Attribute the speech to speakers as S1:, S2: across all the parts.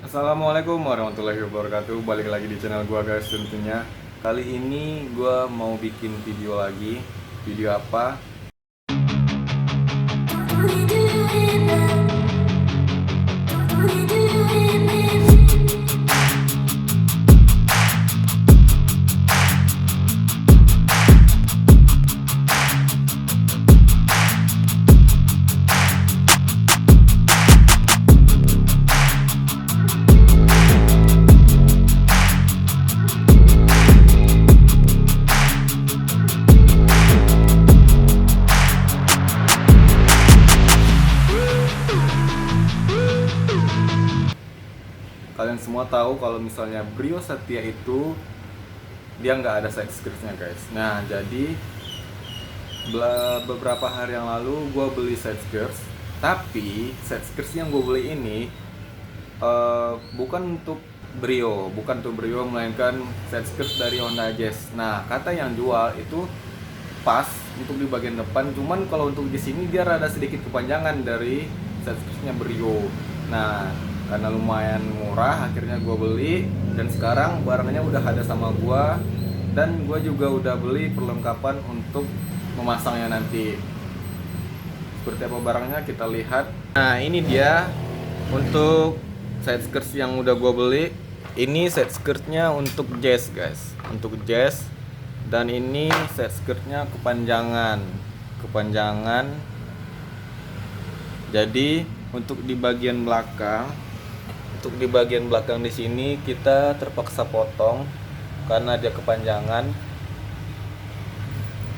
S1: Assalamualaikum warahmatullahi wabarakatuh. Balik lagi di channel gua guys tentunya. Kali ini gua mau bikin video lagi. Video apa? Kalian semua tahu kalau misalnya Brio Satya itu dia nggak ada side skirtnya guys. Nah jadi beberapa hari yang lalu gue beli side skirts, tapi side skirts yang gue beli ini bukan untuk Brio, melainkan side skirts dari Honda Jazz. Nah kata yang jual itu pas untuk di bagian depan, cuman kalau untuk di sini dia rada sedikit kepanjangan dari side skirtsnya Brio. Nah karena lumayan murah akhirnya gue beli, dan sekarang barangnya udah ada sama gue, dan gue juga udah beli perlengkapan untuk memasangnya nanti. Seperti apa barangnya kita lihat. Nah ini dia untuk side skirts yang udah gue beli. Ini side skirtnya untuk Jazz guys, untuk Jazz. Dan ini side skirtnya kepanjangan. Jadi untuk di bagian belakang, di sini kita terpaksa potong karena dia kepanjangan.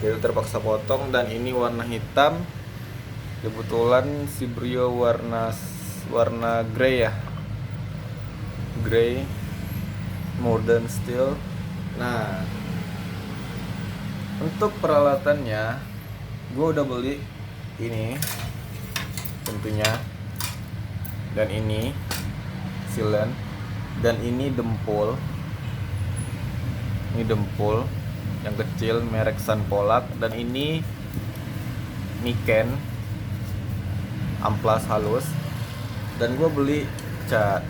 S1: Kita terpaksa potong, dan ini warna hitam. Kebetulan si Brio warna grey ya. Grey modern steel. Nah, untuk peralatannya gue udah beli ini tentunya, dan ini silen, dan ini dempul yang kecil merek Sanpolak, dan ini Niken amplas halus. Dan gue beli cat,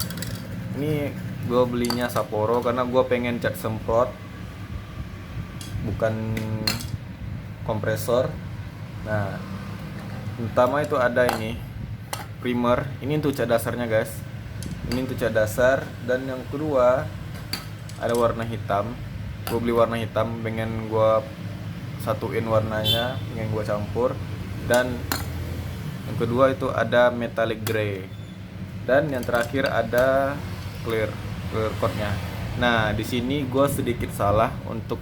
S1: ini gue belinya Sapporo karena gue pengen cat semprot bukan kompresor. Nah pertama itu ada ini primer, ini untuk cat dasarnya guys. Ini untuk cat dasar. Dan yang kedua ada warna hitam. Gue beli warna hitam, pengen gue satuin warnanya, pengen gue campur. Dan yang kedua itu ada metallic grey. Dan yang terakhir ada clear coatnya. Nah di sini gue sedikit salah untuk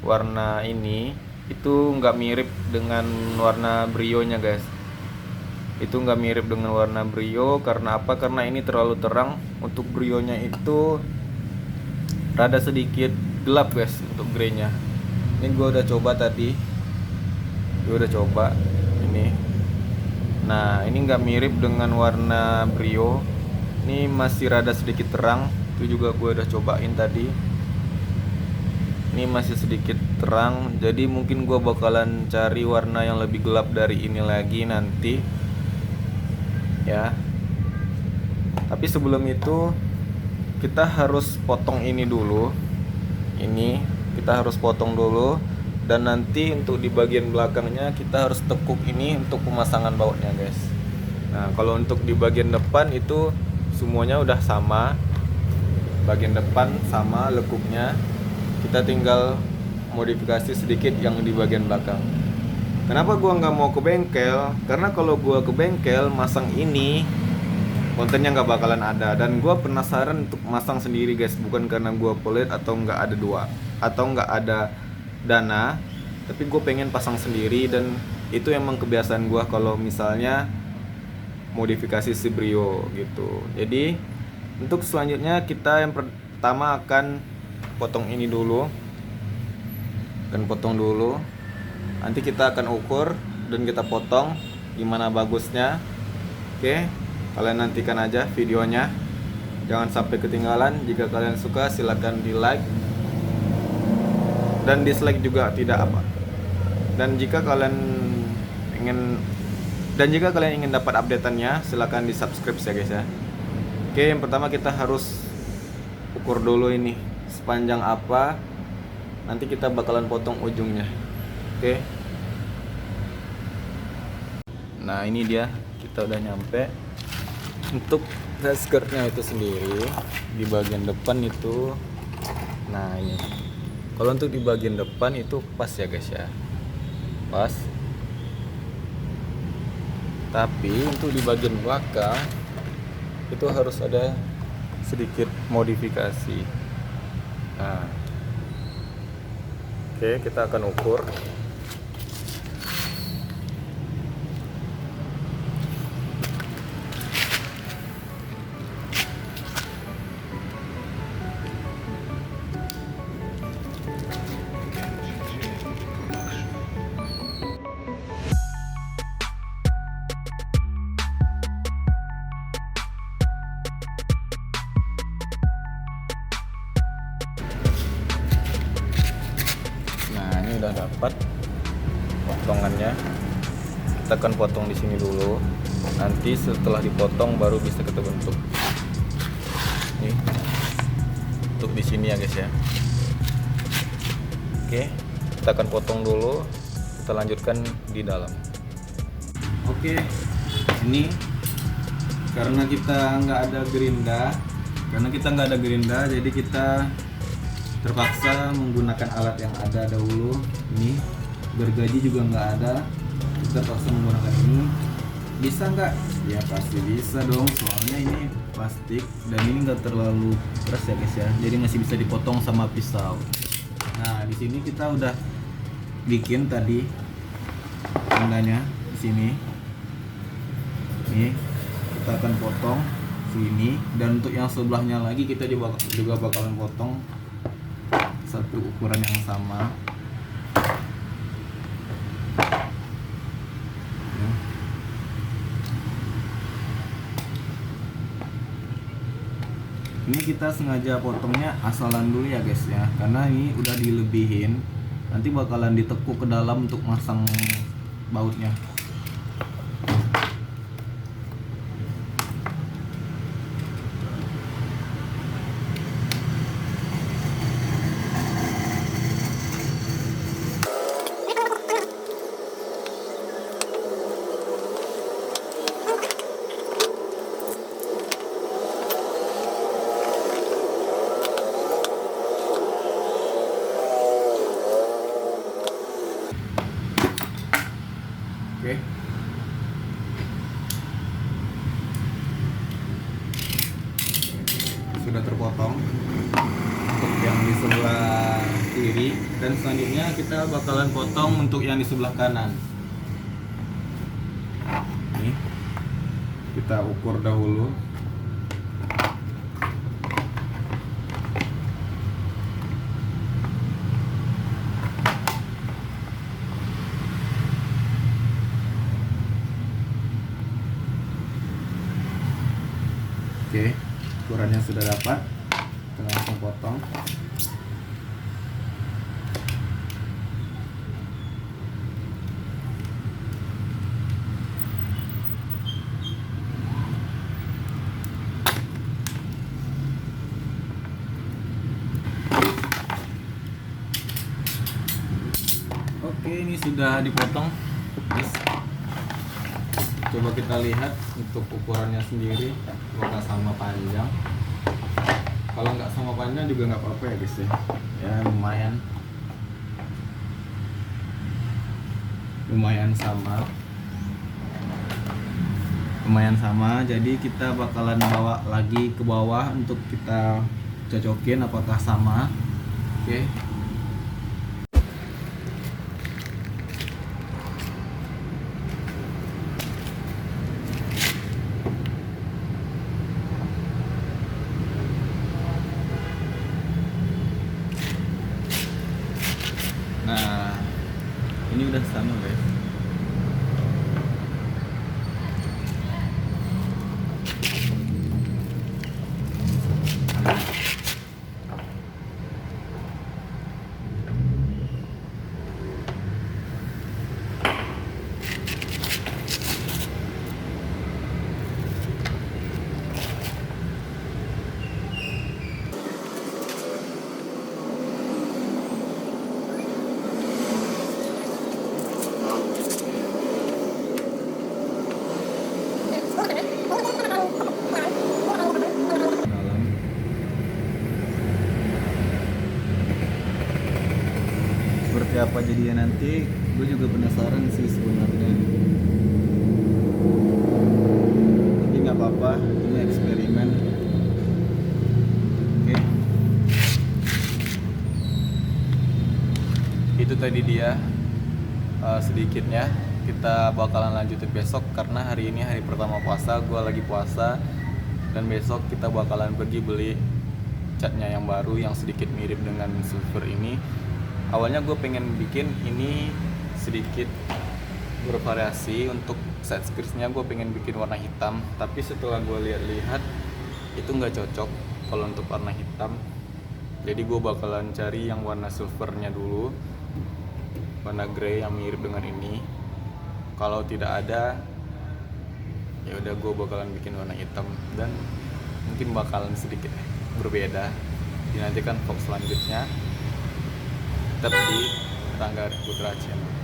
S1: warna ini. Itu nggak mirip dengan warna Brio nya guys. Itu nggak mirip dengan warna Brio. Karena apa? Karena ini terlalu terang. Untuk Brio nya itu rada sedikit gelap guys untuk grey-nya. Ini gue udah coba tadi. Ini. Nah ini nggak mirip dengan warna Brio. Ini masih rada sedikit terang. Itu juga gue udah cobain tadi. Ini masih sedikit terang. Jadi mungkin gue bakalan cari warna yang lebih gelap dari ini lagi nanti ya. Tapi sebelum itu kita harus potong ini dulu. Ini kita harus potong dulu, dan nanti untuk di bagian belakangnya kita harus tekuk ini untuk pemasangan bautnya guys. Nah kalau untuk di bagian depan itu semuanya udah sama. Bagian depan sama lekuknya, kita tinggal modifikasi sedikit yang di bagian belakang. Kenapa gua nggak mau ke bengkel? Karena kalau gua ke bengkel masang ini kontennya nggak bakalan ada, dan gua penasaran untuk masang sendiri guys. Bukan karena gua pelit atau nggak ada dana, tapi gue pengen pasang sendiri. Dan itu emang kebiasaan gua kalau misalnya modifikasi si Brio gitu. Jadi untuk selanjutnya kita yang pertama akan potong ini dulu. Nanti kita akan ukur dan kita potong gimana bagusnya. Oke, kalian nantikan aja videonya. Jangan sampai ketinggalan. Jika kalian suka silahkan di like, dan dislike juga tidak apa. Dan jika kalian ingin dapat updateannya, silahkan di subscribe ya guys ya. Oke, yang pertama kita harus ukur dulu ini sepanjang apa, nanti kita bakalan potong ujungnya. Oke. Nah ini dia, kita udah nyampe. Untuk skirtnya itu sendiri di bagian depan itu, nah ini kalau untuk di bagian depan itu pas ya guys ya, pas. Tapi untuk di bagian belakang itu harus ada sedikit modifikasi. Nah oke, kita akan ukur. Udah dapat potongannya, kita akan potong di sini dulu. Nanti setelah dipotong baru bisa kita bentuk. Nih, untuk di sini ya guys ya. Oke, kita akan potong dulu. Kita lanjutkan di dalam. Oke, ini karena kita nggak ada gerinda, jadi kita terpaksa menggunakan alat yang ada dahulu. Ini gergaji juga nggak ada, kita terpaksa menggunakan ini. Bisa nggak? Ya pasti bisa dong, soalnya ini plastik dan ini nggak terlalu keras ya guys ya, jadi masih bisa dipotong sama pisau. Nah di sini kita udah bikin tadi tandanya di sini. Nih kita akan potong sini, dan untuk yang sebelahnya lagi kita juga bakalan potong satu ukuran yang sama. Ini kita sengaja potongnya asalan dulu ya guys ya, karena ini udah dilebihin, nanti bakalan ditekuk ke dalam untuk masang bautnya. Oke. Sudah terpotong untuk yang di sebelah kiri, dan selanjutnya kita bakalan potong untuk yang di sebelah kanan. Nih, kita ukur dahulu. Oke, ukurannya sudah dapat, kita langsung potong. Oke, ini sudah dipotong. Coba kita lihat untuk ukurannya sendiri, apakah sama panjang. Kalau nggak sama panjang juga nggak apa-apa ya guys ya. Ya lumayan sama. Jadi kita bakalan bawa lagi ke bawah untuk kita cocokin apakah sama. Oke. Nah, ini udah sama guys.
S2: kayak apa jadinya nanti, gue juga penasaran sih sebenarnya. Tapi nggak apa-apa, ini eksperimen. Oke.
S1: Itu tadi dia sedikitnya. Kita bakalan lanjutin besok karena hari ini hari pertama puasa, gue lagi puasa. Dan besok kita bakalan pergi beli catnya yang baru yang sedikit mirip dengan silver ini. Awalnya gue pengen bikin ini sedikit bervariasi. Untuk side skirtsnya gue pengen bikin warna hitam, tapi setelah gue lihat-lihat itu nggak cocok kalau untuk warna hitam. Jadi gue bakalan cari yang warna silvernya dulu, warna grey yang mirip dengan ini. Kalau tidak ada, ya udah gue bakalan bikin warna hitam dan mungkin bakalan sedikit berbeda. Dinantikan vlog selanjutnya. Tetap di Tanggar Putra Channel.